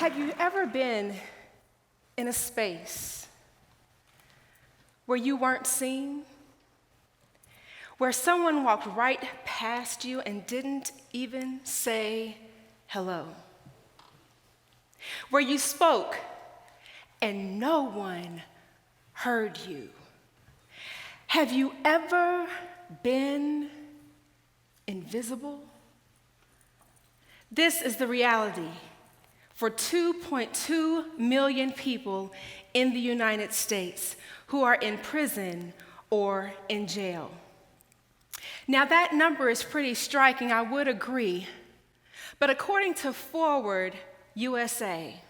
Have you ever been in a space where you weren't seen? Where someone walked right past you and didn't even say hello? Where you spoke and no one heard you? Have you ever been invisible? This is the reality for 2.2 million people in the United States who are in prison or in jail. Now, that number is pretty striking, I would agree. But according to Forward USA,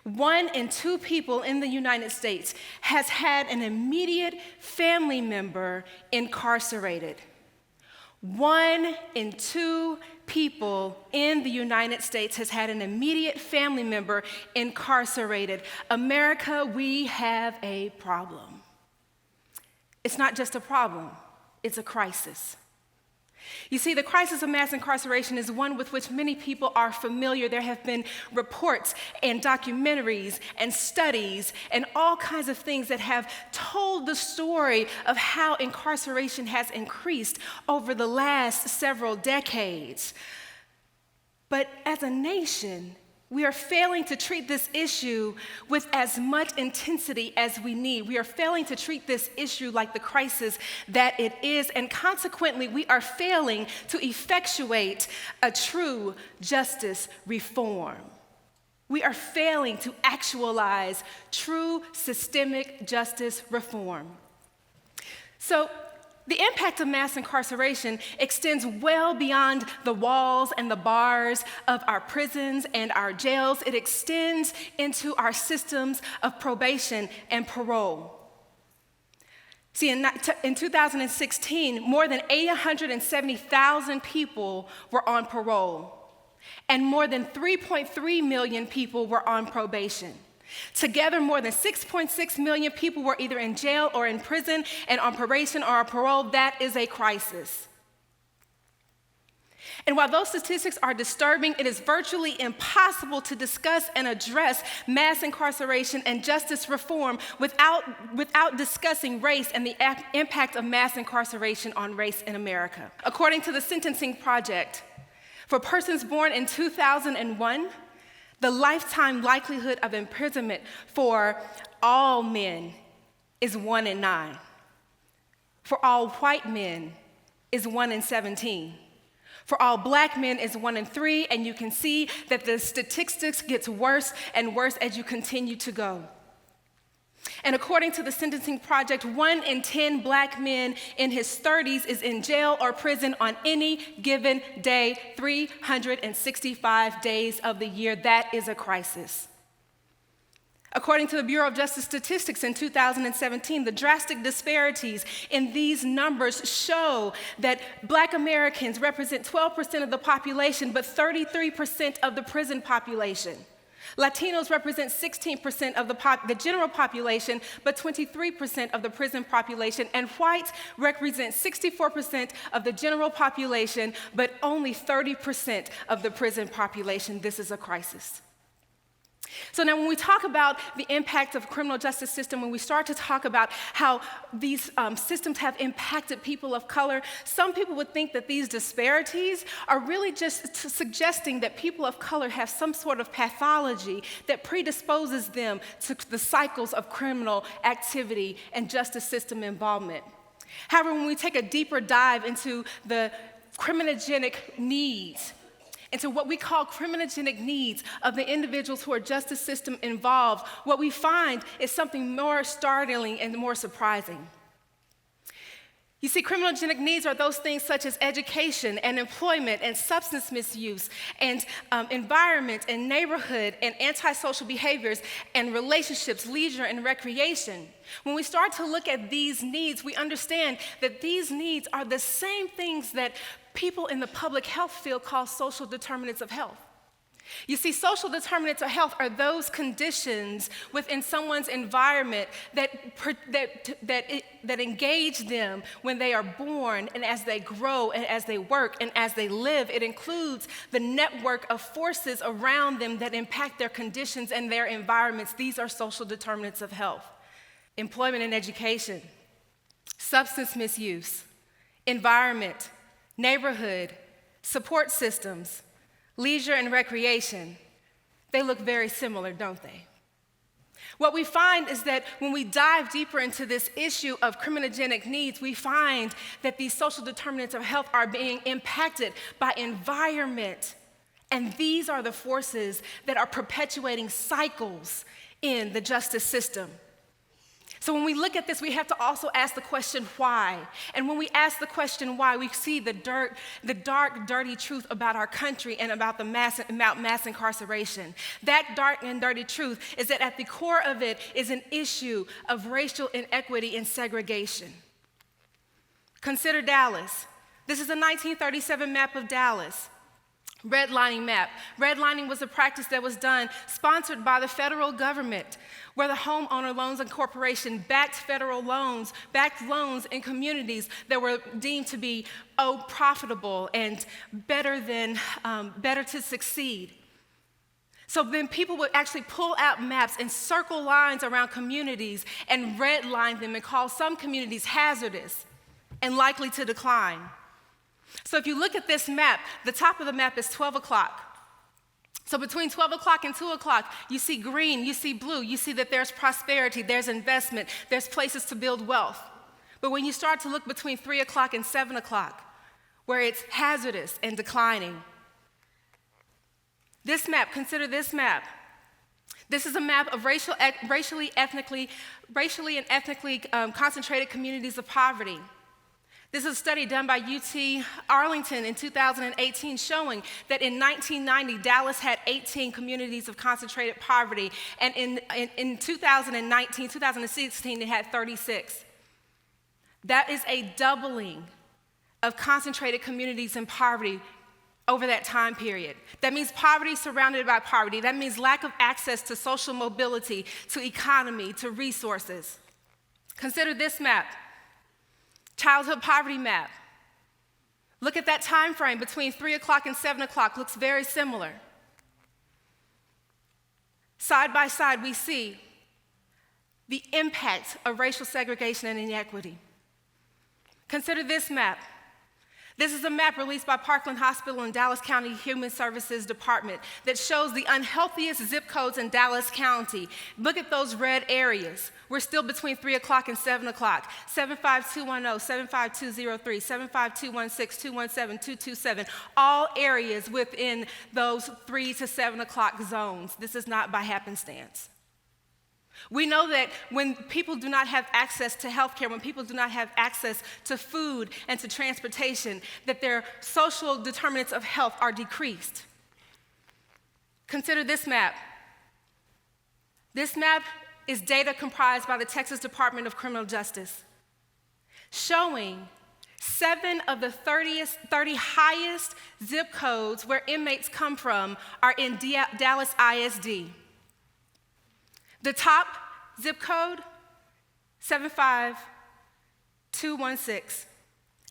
1 in 2 people in the United States has had an immediate family member incarcerated. 1 in 2 people in the United States has had an immediate family member incarcerated. America, we have a problem. It's not just a problem, it's a crisis. You see, the crisis of mass incarceration is one with which many people are familiar. There have been reports and documentaries and studies and all kinds of things that have told the story of how incarceration has increased over the last several decades. But as a nation, we are failing to treat this issue with as much intensity as we need. We are failing to treat this issue like the crisis that it is, and consequently, we are failing to effectuate a true justice reform. We are failing to actualize true systemic justice reform. So, the impact of mass incarceration extends well beyond the walls and the bars of our prisons and our jails. It extends into our systems of probation and parole. See, in 2016, more than 870,000 people were on parole, and more than 3.3 million people were on probation. Together, more than 6.6 million people were either in jail or in prison and on probation or on parole. That is a crisis. And while those statistics are disturbing, it is virtually impossible to discuss and address mass incarceration and justice reform without discussing race and the impact of mass incarceration on race in America. According to the Sentencing Project, for persons born in 2001, the lifetime likelihood of imprisonment for all men is 1 in 9. For all white men is 1 in 17. For all black men is 1 in 3, and you can see that the statistics gets worse and worse as you continue to go. And according to the Sentencing Project, 1 in 10 black men in his 30s is in jail or prison on any given day, 365 days of the year. That is a crisis. According to the Bureau of Justice Statistics in 2017, the drastic disparities in these numbers show that black Americans represent 12% of the population, but 33% of the prison population. Latinos represent 16% of the general population, but 23% of the prison population, and whites represent 64% of the general population, but only 30% of the prison population. This is a crisis. So now when we talk about the impact of the criminal justice system, when we start to talk about how these systems have impacted people of color, some people would think that these disparities are really just suggesting that people of color have some sort of pathology that predisposes them to the cycles of criminal activity and justice system involvement. However, when we take a deeper dive into the criminogenic needs, into what we call criminogenic needs of the individuals who are justice system involved, what we find is something more startling and more surprising. You see, criminogenic needs are those things such as education and employment and substance misuse and environment and neighborhood and antisocial behaviors and relationships, leisure and recreation. When we start to look at these needs, we understand that these needs are the same things that people in the public health field call social determinants of health. You see, social determinants of health are those conditions within someone's environment that engage them when they are born and as they grow and as they work and as they live. It includes the network of forces around them that impact their conditions and their environments. These are social determinants of health. Employment and education, substance misuse, environment, neighborhood, support systems, leisure and recreation. They look very similar, don't they? What we find is that when we dive deeper into this issue of criminogenic needs, we find that these social determinants of health are being impacted by environment. And these are the forces that are perpetuating cycles in the justice system. So when we look at this, we have to also ask the question, why? And when we ask the question why, we see the dark, dirty truth about our country and about mass incarceration. That dark and dirty truth is that at the core of it is an issue of racial inequity and segregation. Consider Dallas. This is a 1937 map of Dallas. Redlining map. Redlining was a practice that was done, sponsored by the federal government, where the Homeowner Loans Incorporation backed loans in communities that were deemed to be profitable and better to succeed. So then people would actually pull out maps and circle lines around communities and redline them and call some communities hazardous and likely to decline. So if you look at this map, the top of the map is 12 o'clock. So between 12 o'clock and 2 o'clock, you see green, you see blue, you see that there's prosperity, there's investment, there's places to build wealth. But when you start to look between 3 o'clock and 7 o'clock, where it's hazardous and declining. This map, consider this map. This is a map of racially and ethnically concentrated communities of poverty. This is a study done by UT Arlington in 2018 showing that in 1990, Dallas had 18 communities of concentrated poverty, and in 2016, it had 36. That is a doubling of concentrated communities in poverty over that time period. That means poverty surrounded by poverty. That means lack of access to social mobility, to economy, to resources. Consider this map. Childhood poverty map. Look at that time frame between 3 o'clock and 7 o'clock, looks very similar. Side by side, we see the impact of racial segregation and inequity. Consider this map. This is a map released by Parkland Hospital and Dallas County Human Services Department that shows the unhealthiest zip codes in Dallas County. Look at those red areas. We're still between 3 o'clock and 7 o'clock. 75210, 75203, 75216, 217, 227, all areas within those 3 to 7 o'clock zones. This is not by happenstance. We know that when people do not have access to healthcare, when people do not have access to food and to transportation, that their social determinants of health are decreased. Consider this map. This map is data comprised by the Texas Department of Criminal Justice, showing 7 of the 30 highest zip codes where inmates come from are in Dallas ISD. The top zip code, 75216.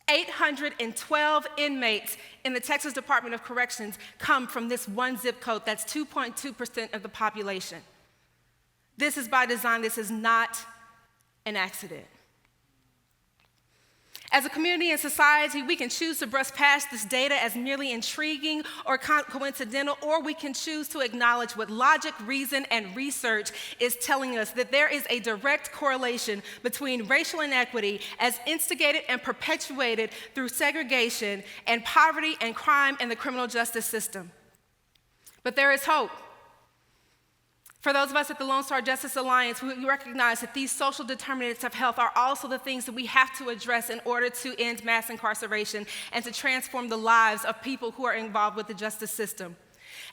812 inmates in the Texas Department of Corrections come from this one zip code. That's 2.2% of the population. This is by design. This is not an accident. As a community and society, we can choose to brush past this data as merely intriguing or coincidental, or we can choose to acknowledge what logic, reason, and research is telling us, that there is a direct correlation between racial inequity as instigated and perpetuated through segregation and poverty and crime in the criminal justice system. But there is hope. For those of us at the Lone Star Justice Alliance, we recognize that these social determinants of health are also the things that we have to address in order to end mass incarceration and to transform the lives of people who are involved with the justice system.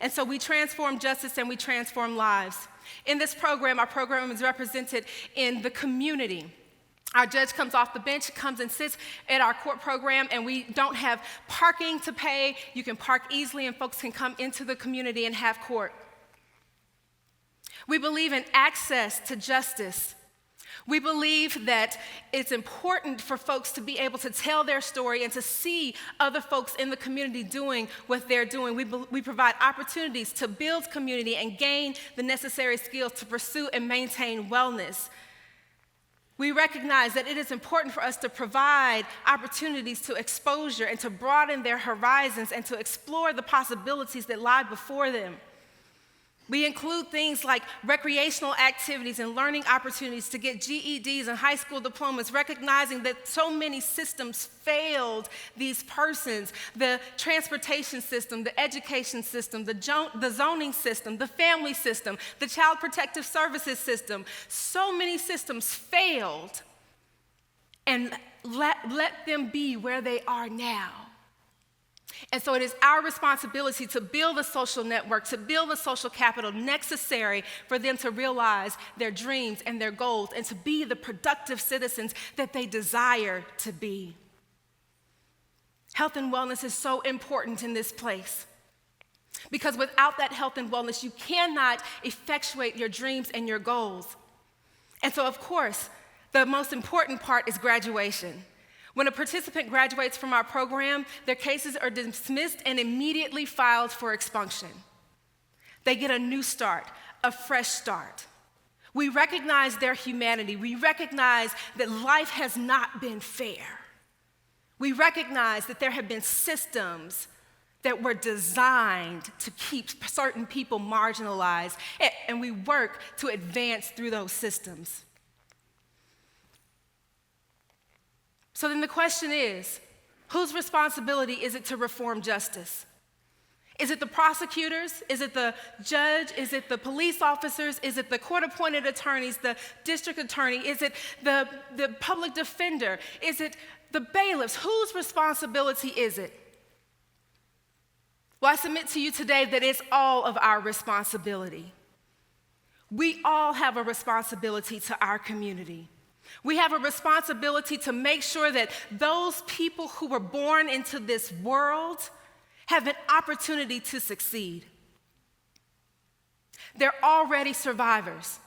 And so we transform justice and we transform lives. In this program, our program is represented in the community. Our judge comes off the bench, comes and sits at our court program, and we don't have parking to pay. You can park easily, and folks can come into the community and have court. We believe in access to justice. We believe that it's important for folks to be able to tell their story and to see other folks in the community doing what they're doing. We provide opportunities to build community and gain the necessary skills to pursue and maintain wellness. We recognize that it is important for us to provide opportunities to exposure and to broaden their horizons and to explore the possibilities that lie before them. We include things like recreational activities and learning opportunities to get GEDs and high school diplomas, recognizing that so many systems failed these persons: the transportation system, the education system, the zoning system, the family system, the child protective services system. So many systems failed, and let them be where they are now. And so it is our responsibility to build a social network, to build the social capital necessary for them to realize their dreams and their goals and to be the productive citizens that they desire to be. Health and wellness is so important in this place, because without that health and wellness, you cannot effectuate your dreams and your goals. And so, of course, the most important part is graduation. When a participant graduates from our program, their cases are dismissed and immediately filed for expunction. They get a new start, a fresh start. We recognize their humanity. We recognize that life has not been fair. We recognize that there have been systems that were designed to keep certain people marginalized, and we work to advance through those systems. So then the question is, whose responsibility is it to reform justice? Is it the prosecutors? Is it the judge? Is it the police officers? Is it the court-appointed attorneys, the district attorney? Is it the public defender? Is it the bailiffs? Whose responsibility is it? Well, I submit to you today that it's all of our responsibility. We all have a responsibility to our community. We have a responsibility to make sure that those people who were born into this world have an opportunity to succeed. They're already survivors.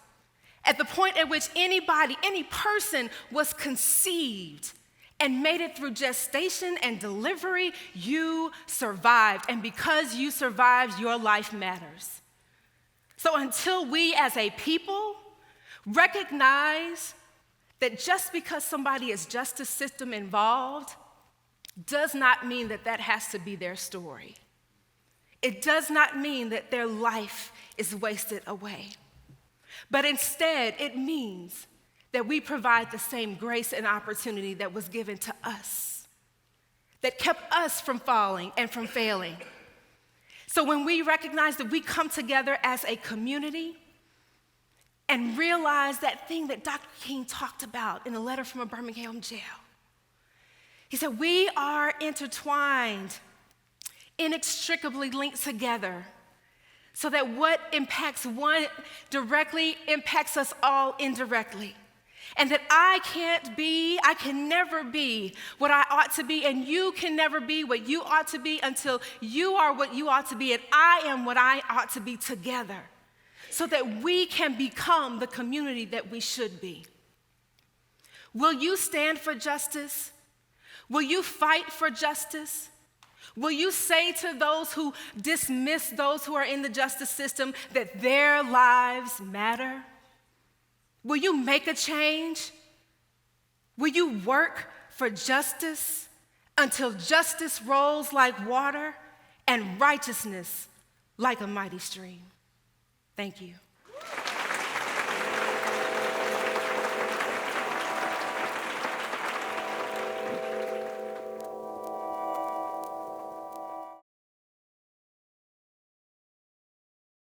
At the point at which any person was conceived and made it through gestation and delivery, you survived. And because you survived, your life matters. So until we as a people recognize that just because somebody is justice system involved does not mean that that has to be their story. It does not mean that their life is wasted away. But instead, it means that we provide the same grace and opportunity that was given to us, that kept us from falling and from failing. So when we recognize that we come together as a community and realize that thing that Dr. King talked about in a letter from a Birmingham jail. He said, we are intertwined, inextricably linked together, so that what impacts one directly impacts us all indirectly. And that I can never be what I ought to be, and you can never be what you ought to be until you are what you ought to be, and I am what I ought to be together, so that we can become the community that we should be. Will you stand for justice? Will you fight for justice? Will you say to those who dismiss those who are in the justice system that their lives matter? Will you make a change? Will you work for justice until justice rolls like water and righteousness like a mighty stream? Thank you.